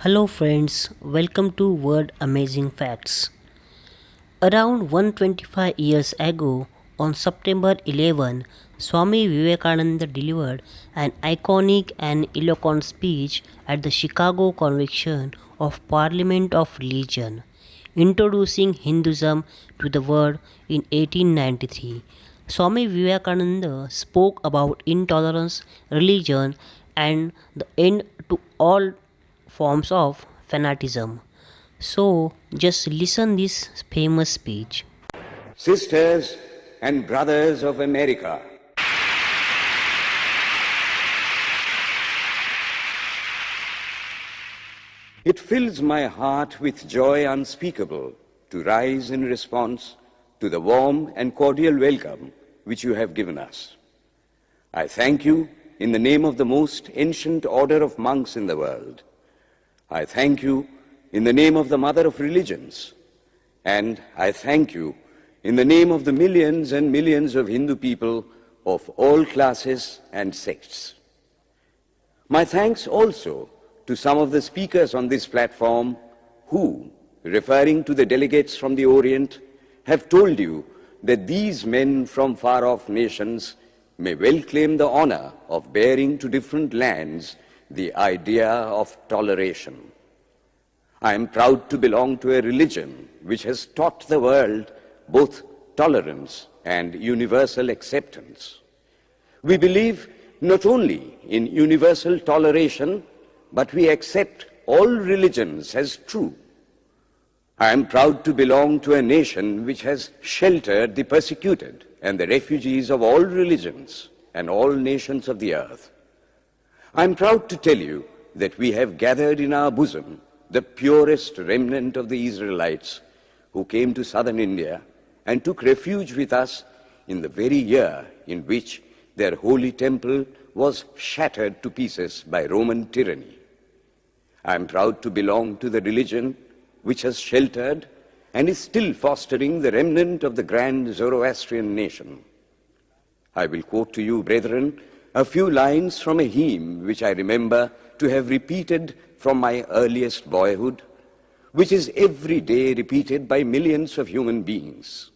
Hello friends, welcome to Word Amazing Facts. Around 125 years ago, on September 11, Swami Vivekananda delivered an iconic and eloquent speech at the Chicago Convention of Parliament of Religion, introducing Hinduism to the world in 1893. Swami Vivekananda spoke about intolerance, religion, and the end to all forms of fanaticism. So just listen this famous speech. Sisters and brothers of America, it fills my heart with joy unspeakable to rise in response to the warm and cordial welcome which you have given us. I thank you in the name of the most ancient order of monks in the world. I thank you in the name of the mother of religions, and I thank you in the name of the millions and millions of Hindu people of all classes and sects. My thanks also to some of the speakers on this platform who, referring to the delegates from the Orient, have told you that these men from far-off nations may well claim the honor of bearing to different lands the idea of toleration. I am proud to belong to a religion which has taught the world both tolerance and universal acceptance. We believe not only in universal toleration, but we accept all religions as true. I am proud to belong to a nation which has sheltered the persecuted and the refugees of all religions and all nations of the earth. I am proud to tell you that we have gathered in our bosom the purest remnant of the Israelites who came to southern India and took refuge with us in the very year in which their holy temple was shattered to pieces by Roman tyranny. I am proud to belong to the religion which has sheltered and is still fostering the remnant of the grand Zoroastrian nation. I will quote to you, brethren, a few lines from a hymn which I remember to have repeated from my earliest boyhood, which is every day repeated by millions of human beings.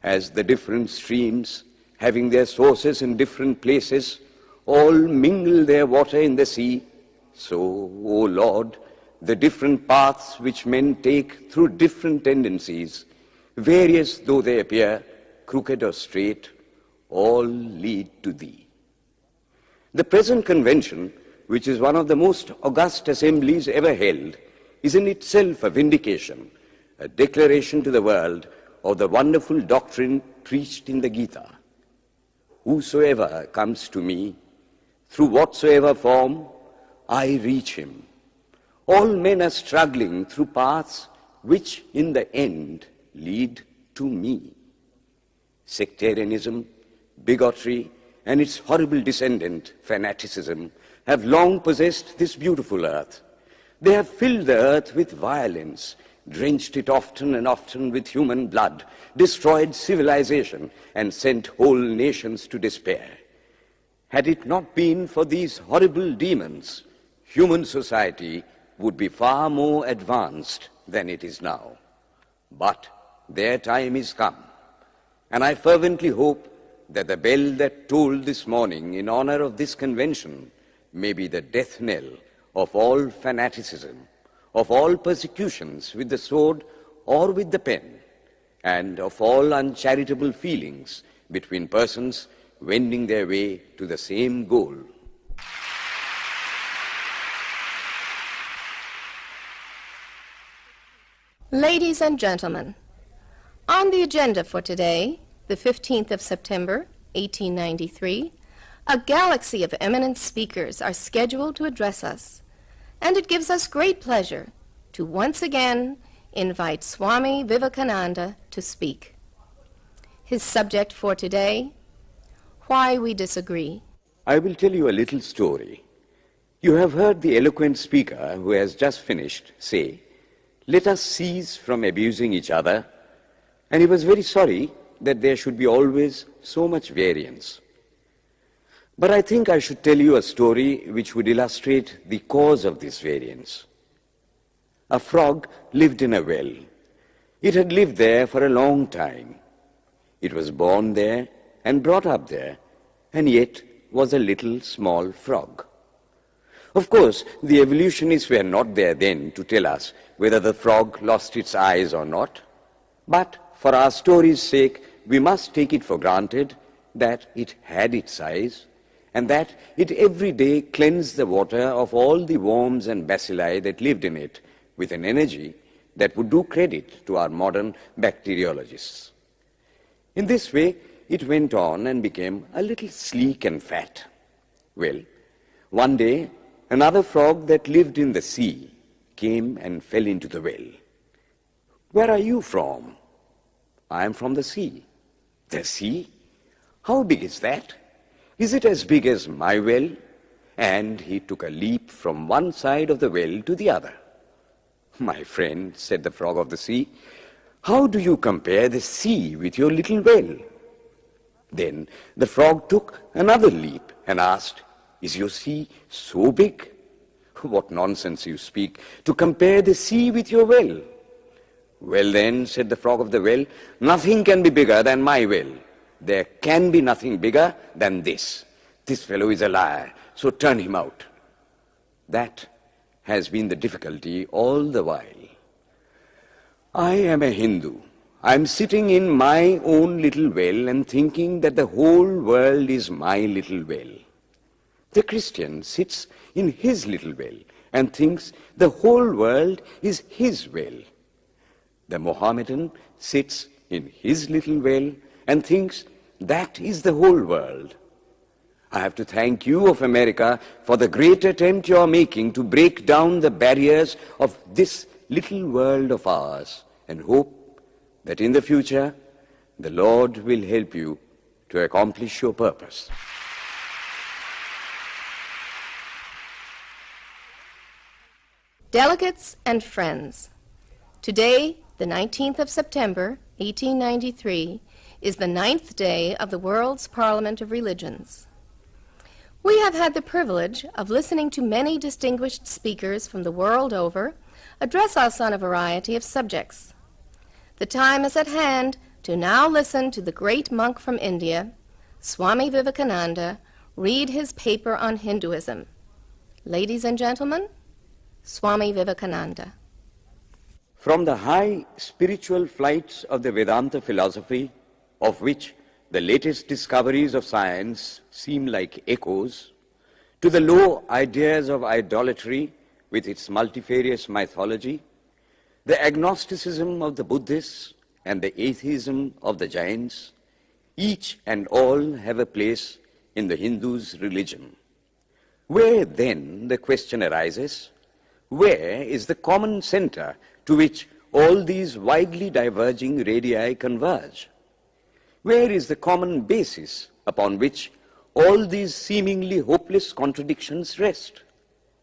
As the different streams, having their sources in different places, all mingle their water in the sea, so, O Lord, the different paths which men take through different tendencies, various though they appear, crooked or straight, all lead to Thee. The present convention, which is one of the most august assemblies ever held, is in itself a vindication, a declaration to the world of the wonderful doctrine preached in the Gita. Whosoever comes to me, through whatsoever form, I reach him. All men are struggling through paths which in the end lead to me. Sectarianism, bigotry, and its horrible descendant, fanaticism, have long possessed this beautiful earth. They have filled the earth with violence, drenched it often and often with human blood, destroyed civilization, and sent whole nations to despair. Had it not been for these horrible demons, human society would be far more advanced than it is now. But their time is come, and I fervently hope that the bell that tolled this morning in honor of this convention may be the death knell of all fanaticism, of all persecutions with the sword or with the pen, and of all uncharitable feelings between persons wending their way to the same goal. Ladies and gentlemen, on the agenda for today, the 15th of September, 1893, a galaxy of eminent speakers are scheduled to address us, and it gives us great pleasure to once again invite Swami Vivekananda to speak. His subject for today, Why We Disagree. I will tell you a little story. You have heard the eloquent speaker who has just finished say, "Let us cease from abusing each other," and he was very sorry that there should be always so much variance. But I think I should tell you a story which would illustrate the cause of this variance. A frog lived in a well. It had lived there for a long time. It was born there and brought up there, and yet was a little small frog. Of course, the evolutionists were not there then to tell us whether the frog lost its eyes or not, but for our story's sake, we must take it for granted that it had its eyes, and that it every day cleansed the water of all the worms and bacilli that lived in it with an energy that would do credit to our modern bacteriologists. In this way, it went on and became a little sleek and fat. Well, one day, another frog that lived in the sea came and fell into the well. "Where are you from?" "I am from the sea." "The sea? How big is that? Is it as big as my well?" And he took a leap from one side of the well to the other. "My friend," said the frog of the sea, "how do you compare the sea with your little well?" Then the frog took another leap and asked, "Is your sea so big?" "What nonsense you speak, to compare the sea with your well." "Well then," said the frog of the well, "nothing can be bigger than my well. There can be nothing bigger than this. This fellow is a liar, so turn him out." That has been the difficulty all the while. I am a Hindu. I am sitting in my own little well and thinking that the whole world is my little well. The Christian sits in his little well and thinks the whole world is his well. The Mohammedan sits in his little well and thinks that is the whole world. I have to thank you of America for the great attempt you are making to break down the barriers of this little world of ours, and hope that in the future the Lord will help you to accomplish your purpose. Delegates and friends, today, the 19th of September, 1893, is the 9th day of the World's Parliament of Religions. We have had the privilege of listening to many distinguished speakers from the world over address us on a variety of subjects. The time is at hand to now listen to the great monk from India, Swami Vivekananda, read his paper on Hinduism. Ladies and gentlemen, Swami Vivekananda. From the high spiritual flights of the Vedanta philosophy, of which the latest discoveries of science seem like echoes, to the low ideas of idolatry with its multifarious mythology, the agnosticism of the Buddhists and the atheism of the Jains, each and all have a place in the Hindu's religion. Where then, the question arises, where is the common center to which all these widely diverging radii converge? Where is the common basis upon which all these seemingly hopeless contradictions rest?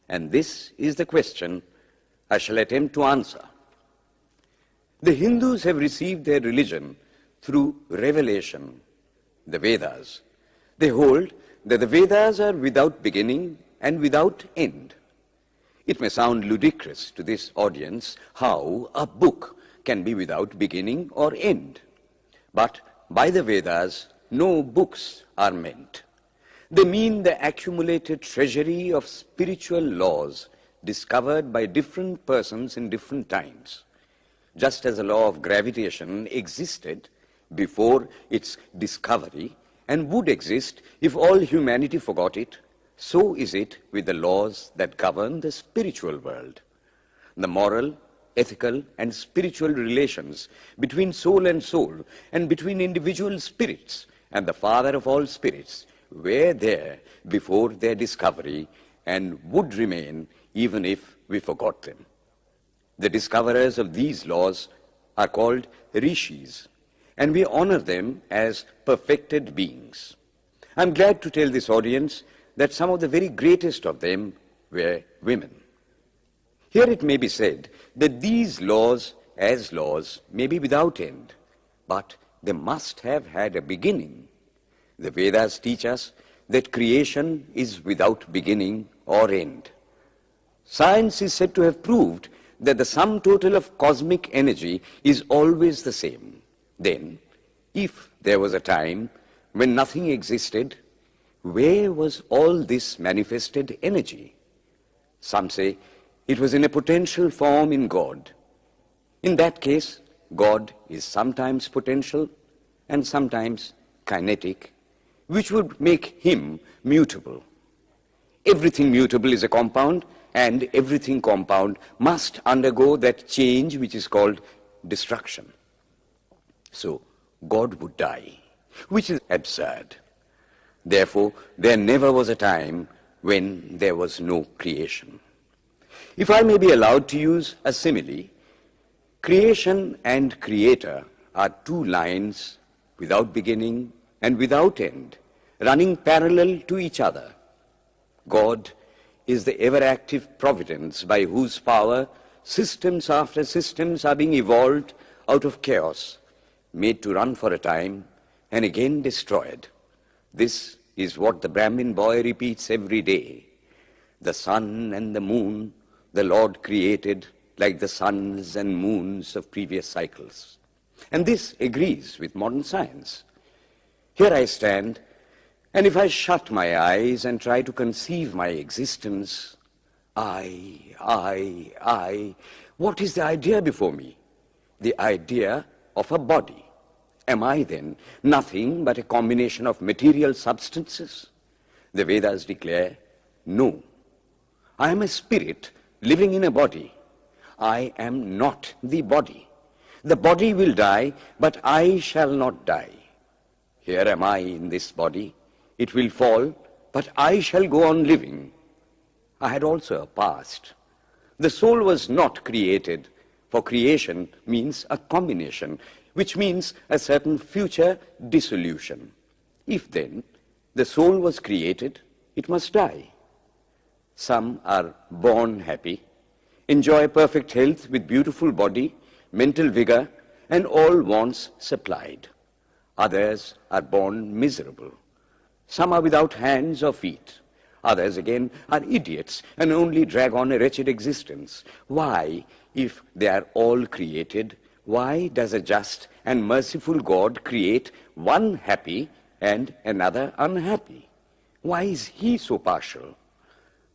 And this is the question I shall attempt to answer. The Hindus have received their religion through revelation, the Vedas. They hold that the Vedas are without beginning and without end. It may sound ludicrous to this audience how a book can be without beginning or end. But by the Vedas, no books are meant. They mean the accumulated treasury of spiritual laws discovered by different persons in different times. Just as the law of gravitation existed before its discovery and would exist if all humanity forgot it, so is it with the laws that govern the spiritual world. The moral, ethical, and spiritual relations between soul and between individual spirits and the Father of all spirits were there before their discovery and would remain even if we forgot them. The discoverers of these laws are called rishis, and we honor them as perfected beings. I'm glad to tell this audience that some of the very greatest of them were women. Here it may be said that these laws, as laws, may be without end, but they must have had a beginning. The Vedas teach us that creation is without beginning or end. Science is said to have proved that the sum total of cosmic energy is always the same, then, if there was a time when nothing existed, where was all this manifested energy? Some say it was in a potential form in God. In that case, God is sometimes potential and sometimes kinetic, which would make him mutable. Everything mutable is a compound, and everything compound must undergo that change which is called destruction. So, God would die, which is absurd. Therefore, there never was a time when there was no creation. If I may be allowed to use a simile, creation and creator are two lines without beginning and without end, running parallel to each other. God is the ever-active providence by whose power systems after systems are being evolved out of chaos, made to run for a time and again destroyed. This is what the Brahmin boy repeats every day. The sun and the moon the Lord created like the suns and moons of previous cycles. And this agrees with modern science. Here I stand, and if I shut my eyes and try to conceive my existence, what is the idea before me? The idea of a body. Am I then nothing but a combination of material substances? The Vedas declare, no. I am a spirit living in a body. I am not the body. The body will die, but I shall not die. Here am I in this body. It will fall, but I shall go on living. I had also a past. The soul was not created, for creation means a combination, which means a certain future dissolution. If then the soul was created, it must die. Some are born happy, enjoy perfect health with beautiful body, mental vigor, and all wants supplied. Others are born miserable. Some are without hands or feet. Others again are idiots and only drag on a wretched existence. Why, if they are all created, why does a just and merciful God create one happy and another unhappy? Why is he so partial?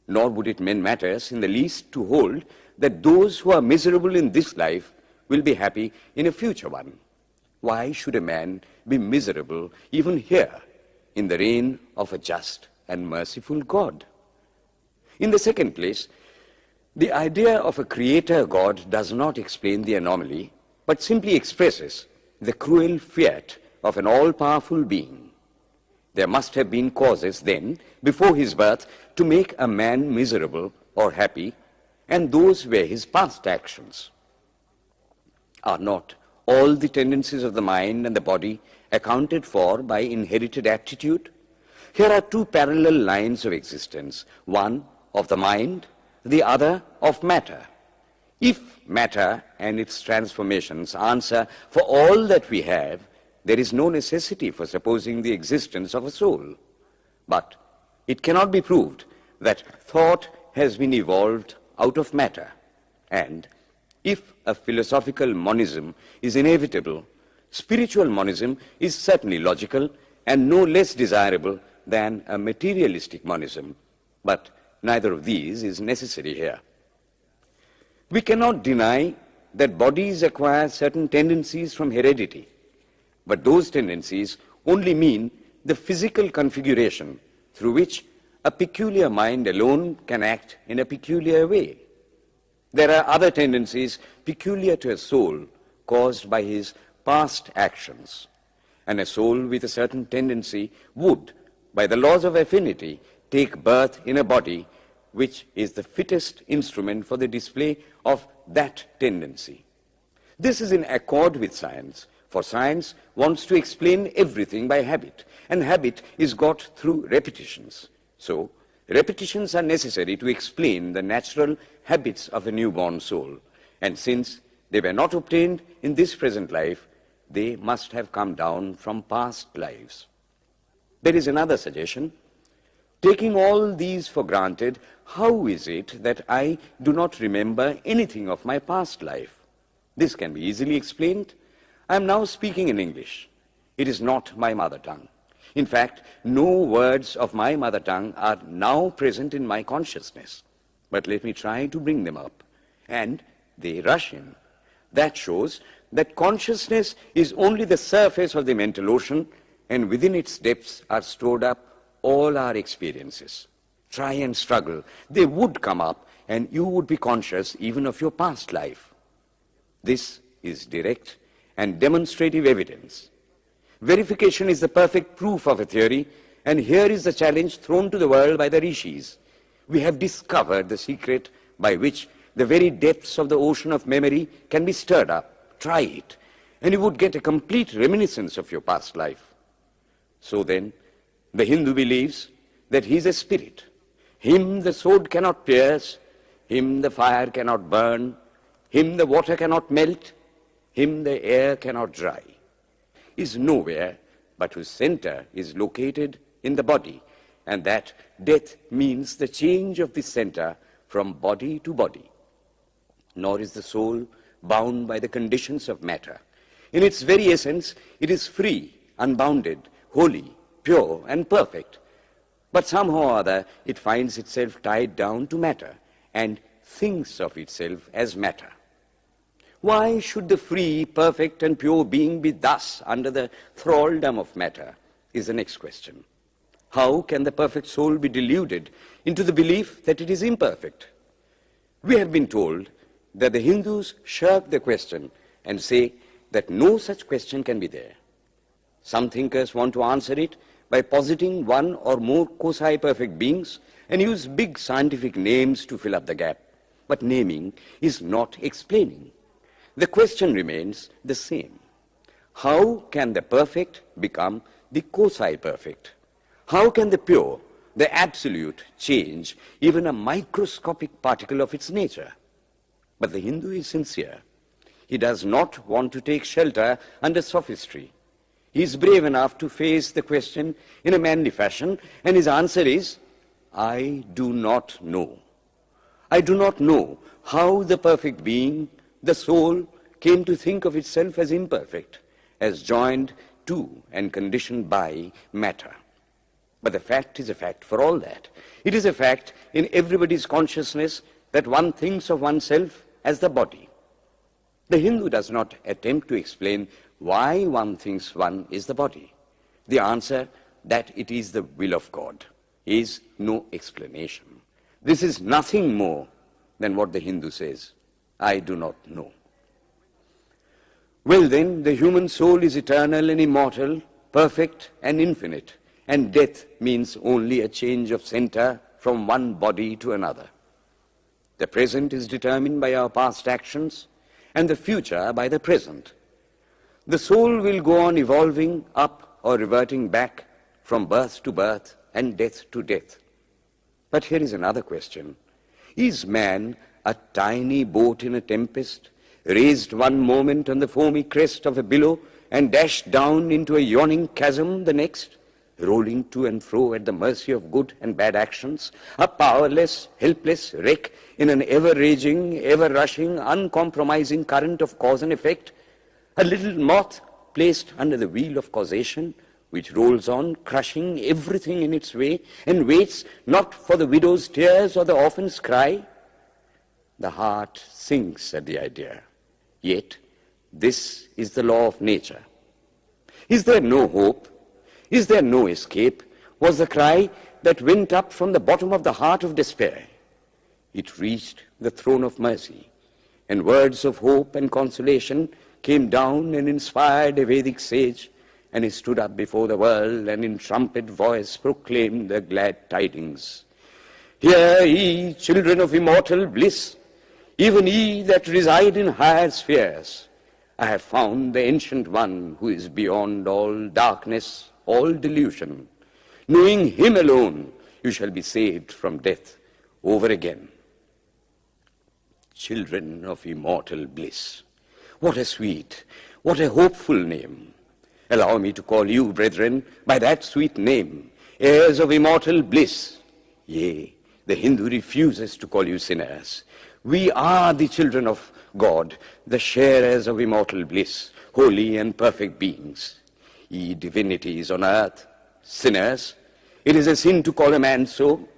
Nor would it mend matters in the least to hold that those who are miserable in this life will be happy in a future one. Why should a man be miserable even here in the reign of a just and merciful God? In the second place, the idea of a creator God does not explain the anomaly, but simply expresses the cruel fiat of an all-powerful being. There must have been causes then, before his birth, to make a man miserable or happy, and those were his past actions. Are not all the tendencies of the mind and the body accounted for by inherited aptitude? Here are two parallel lines of existence, one of the mind, the other of matter. If matter and its transformations answer for all that we have, there is no necessity for supposing the existence of a soul. But it cannot be proved that thought has been evolved out of matter. And if a philosophical monism is inevitable, spiritual monism is certainly logical and no less desirable than a materialistic monism. But neither of these is necessary here. We cannot deny that bodies acquire certain tendencies from heredity, but those tendencies only mean the physical configuration through which a peculiar mind alone can act in a peculiar way. There are other tendencies peculiar to a soul caused by his past actions, and a soul with a certain tendency would, by the laws of affinity, take birth in a body which is the fittest instrument for the display of that tendency. This is in accord with science, for science wants to explain everything by habit, and habit is got through repetitions. So, repetitions are necessary to explain the natural habits of a newborn soul, and since they were not obtained in this present life, they must have come down from past lives. There is another suggestion. Taking all these for granted, how is it that I do not remember anything of my past life? This can be easily explained. I am now speaking in English. It is not my mother tongue. In fact, no words of my mother tongue are now present in my consciousness. But let me try to bring them up. And they rush in. That shows that consciousness is only the surface of the mental ocean, and within its depths are stored up all our experiences. Try and struggle. They would come up, and you would be conscious even of your past life. This is direct and demonstrative evidence. Verification is the perfect proof of a theory, and here is the challenge thrown to the world by the rishis. We have discovered the secret by which the very depths of the ocean of memory can be stirred up. Try it, and you would get a complete reminiscence of your past life. So then, the Hindu believes that he is a spirit. Him the sword cannot pierce, him the fire cannot burn, him the water cannot melt, him the air cannot dry. He is nowhere but whose center is located in the body, and that death means the change of the center from body to body. Nor is the soul bound by the conditions of matter. In its very essence, it is free, unbounded, holy, pure and perfect. But somehow or other, it finds itself tied down to matter and thinks of itself as matter. Why should the free, perfect and pure being be thus under the thraldom of matter is the next question. How can the perfect soul be deluded into the belief that it is imperfect? We have been told that the Hindus shirk the question and say that no such question can be there. Some thinkers want to answer it by positing one or more quasi-perfect beings and use big scientific names to fill up the gap. But naming is not explaining. The question remains the same. How can the perfect become the quasi-perfect? How can the pure, the absolute, change even a microscopic particle of its nature? But the Hindu is sincere. He does not want to take shelter under sophistry. He is brave enough to face the question in a manly fashion, and his answer is, I do not know. I do not know how the perfect being, the soul, came to think of itself as imperfect, as joined to and conditioned by matter. But the fact is a fact for all that. It is a fact in everybody's consciousness that one thinks of oneself as the body. The Hindu does not attempt to explain why one thinks one is the body. The answer, that it is the will of God, is no explanation. This is nothing more than what the Hindu says, I do not know. Well then, the human soul is eternal and immortal, perfect and infinite, and death means only a change of center from one body to another. The present is determined by our past actions, and the future by the present. The soul will go on evolving up or reverting back from birth to birth and death to death. But here is another question. Is man a tiny boat in a tempest, raised one moment on the foamy crest of a billow and dashed down into a yawning chasm the next, rolling to and fro at the mercy of good and bad actions, a powerless, helpless wreck in an ever-raging, ever-rushing, uncompromising current of cause and effect, a little moth placed under the wheel of causation, which rolls on, crushing everything in its way, and waits not for the widow's tears or the orphan's cry? The heart sinks at the idea. Yet, this is the law of nature. Is there no hope? Is there no escape? Was the cry that went up from the bottom of the heart of despair. It reached the throne of mercy, and words of hope and consolation came down and inspired a Vedic sage, and he stood up before the world and in trumpet voice proclaimed the glad tidings. Hear ye, children of immortal bliss, even ye that reside in higher spheres. I have found the Ancient One who is beyond all darkness, all delusion. Knowing him alone, you shall be saved from death over again. Children of immortal bliss. What a sweet, what a hopeful name. Allow me to call you, brethren, by that sweet name. heirs of immortal bliss. Yea, the Hindu refuses to call you sinners. We are the children of God, the sharers of immortal bliss, holy and perfect beings. Ye divinities on earth, sinners, it is a sin to call a man so.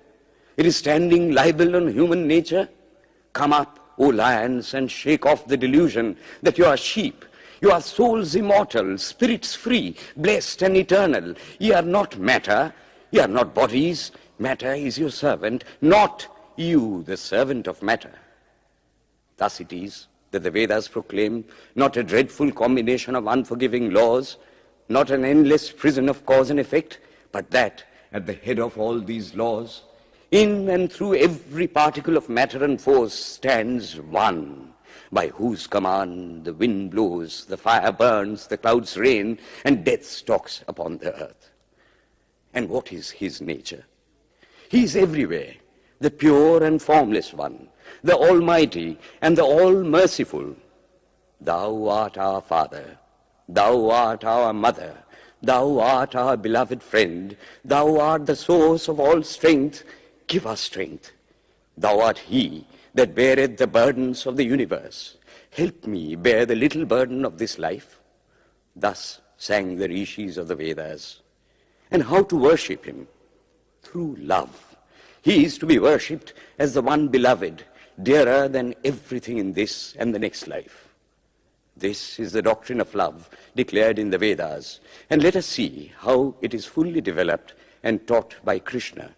It is standing libel on human nature. Come up, O lions, and shake off the delusion that you are sheep. You are souls immortal, spirits free, blessed and eternal. Ye are not matter, ye are not bodies. Matter is your servant, not you the servant of matter. Thus it is that the Vedas proclaim not a dreadful combination of unforgiving laws, not an endless prison of cause and effect, but that at the head of all these laws, in and through every particle of matter and force stands one, by whose command the wind blows, the fire burns, the clouds rain, and death stalks upon the earth. And what is his nature? He is everywhere, the pure and formless one, the Almighty and the All-Merciful. Thou art our Father, thou art our Mother, thou art our beloved friend, thou art the source of all strength. Give us strength. Thou art he that beareth the burdens of the universe. Help me bear the little burden of this life. Thus sang the rishis of the Vedas. And how to worship him? Through love. He is to be worshipped as the one beloved, dearer than everything in this and the next life. This is the doctrine of love declared in the Vedas, and let us see how it is fully developed and taught by Krishna,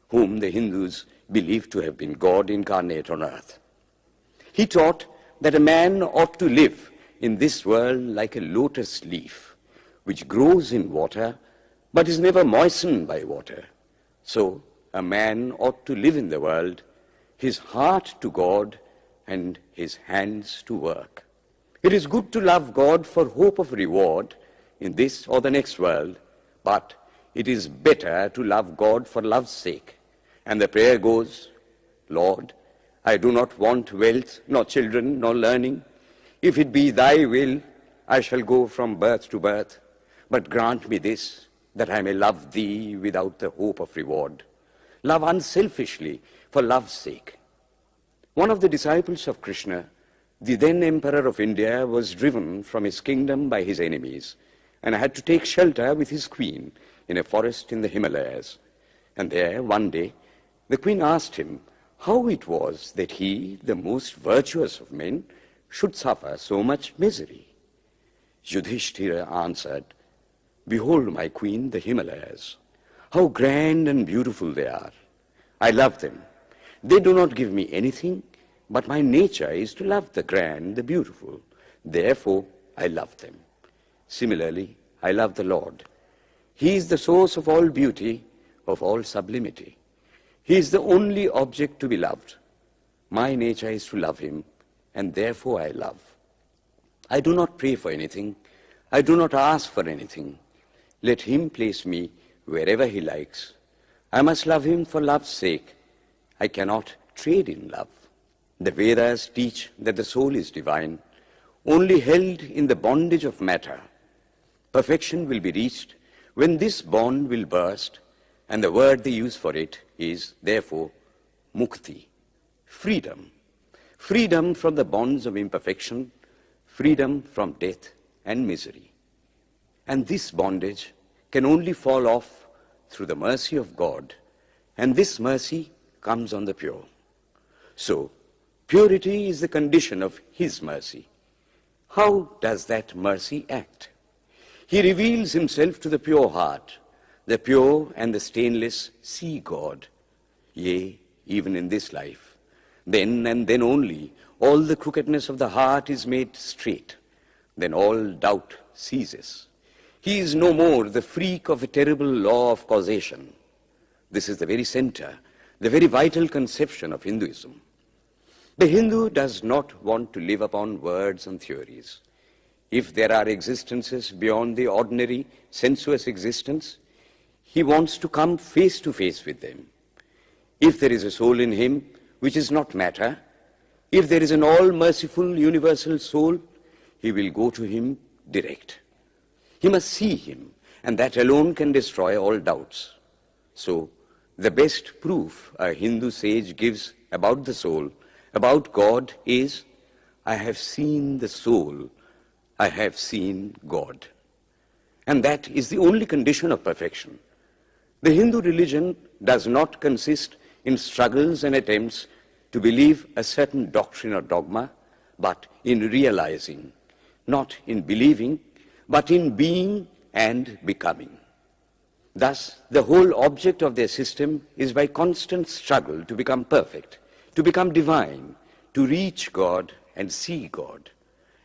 whom the Hindus believe to have been God incarnate on earth. He taught that a man ought to live in this world like a lotus leaf, which grows in water but is never moistened by water. So a man ought to live in the world, his heart to God and his hands to work. It is good to love God for hope of reward in this or the next world, but it is better to love God for love's sake. And the prayer goes, Lord, I do not want wealth, nor children, nor learning. If it be thy will, I shall go from birth to birth. But grant me this, that I may love thee without the hope of reward. Love unselfishly for love's sake. One of the disciples of Krishna, the then emperor of India, was driven from his kingdom by his enemies and had to take shelter with his queen in a forest in the Himalayas. And there, one day, the queen asked him how it was that he, the most virtuous of men, should suffer so much misery. Yudhishthira answered, Behold, my queen, the Himalayas. How grand and beautiful they are. I love them. They do not give me anything, but my nature is to love the grand, the beautiful. Therefore, I love them. Similarly, I love the Lord. He is the source of all beauty, of all sublimity. He is the only object to be loved. My nature is to love him, and therefore I love. I do not pray for anything. I do not ask for anything. Let him place me wherever he likes. I must love him for love's sake. I cannot trade in love. The Vedas teach that the soul is divine, only held in the bondage of matter. Perfection will be reached when this bond will burst, and the word they use for it is, therefore, mukti, freedom. Freedom from the bonds of imperfection, freedom from death and misery. And this bondage can only fall off through the mercy of God, and this mercy comes on the pure. So, purity is the condition of his mercy. How does that mercy act? He reveals himself to the pure heart. The pure and the stainless see God. Yea, even in this life. Then and then only, all the crookedness of the heart is made straight. Then all doubt ceases. He is no more the freak of a terrible law of causation. This is the very center, the very vital conception of Hinduism. The Hindu does not want to live upon words and theories. If there are existences beyond the ordinary sensuous existence, he wants to come face to face with them. If there is a soul in him which is not matter, if there is an all-merciful universal soul, he will go to him direct. He must see him, and that alone can destroy all doubts. So, the best proof a Hindu sage gives about the soul, about God, is, I have seen the soul, I have seen God. And that is the only condition of perfection. The Hindu religion does not consist in struggles and attempts to believe a certain doctrine or dogma, but in realizing, not in believing, but in being and becoming. Thus, the whole object of their system is by constant struggle to become perfect, to become divine, to reach God and see God.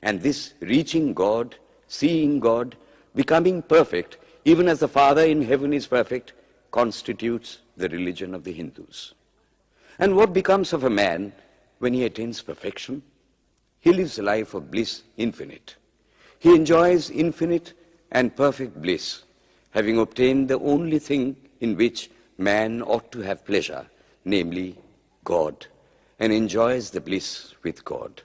And this reaching God, seeing God, becoming perfect, even as the Father in heaven is perfect, constitutes the religion of the Hindus. And what becomes of a man when he attains perfection? He lives a life of bliss infinite. He enjoys infinite and perfect bliss, having obtained the only thing in which man ought to have pleasure, namely God, and enjoys the bliss with God.